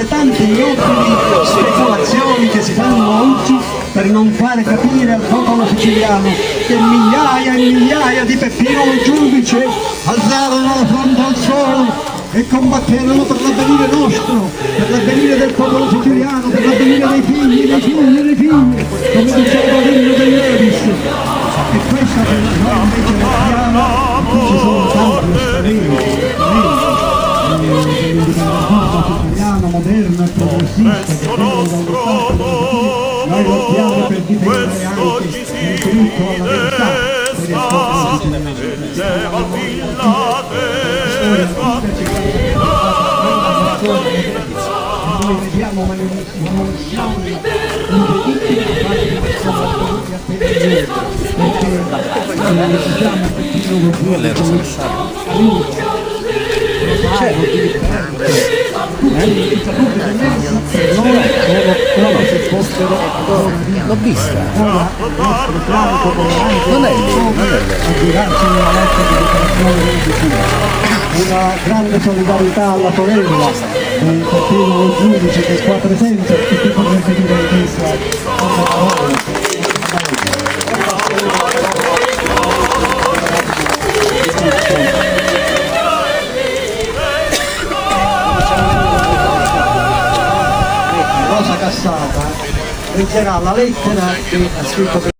tante inutili speculazioni che si fanno oggi per non fare capire al popolo siciliano che migliaia e migliaia di Peppino Lo Giudice alzarono la fronte al suolo e combatterono per l'avvenire nostro, per l'avvenire del popolo siciliano, per l'avvenire dei figli, dei figli, dei figli, come diceva l'inno dei Levis. E questa che noi invece vediamo, ci sono tanti stranieri, dell'indipendentismo siciliano, moderno e progressista, che vengono dallo Stato. Noi lottiamo per difendere anche il diritto alla verità per il popolo siciliano. Noi vediamo ma non siamo impediti di fare dimostrazioni perché siamo un pochino l'ho vista, non è una grande solidarietà alla sorella del Peppino Lo Giudice che è qua presente e che potrebbe dire in questa parola. Rosa Cassata leggerà la lettera che ha scritto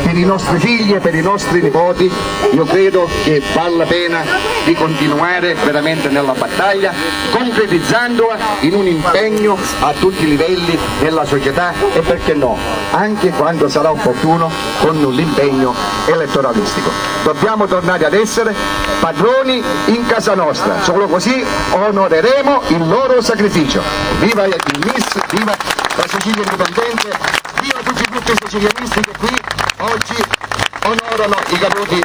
per i nostri figli e per i nostri nipoti. Io credo che vale la pena di continuare veramente nella battaglia, concretizzandola in un impegno a tutti i livelli della società e perché no, anche quando sarà opportuno con l'impegno elettoralistico. Dobbiamo tornare ad essere padroni in casa nostra, solo così onoreremo il loro sacrificio. Viva il MIS, viva la Sicilia indipendente, viva tutti i gruppi sicilianisti che qui oggi onorano i caduti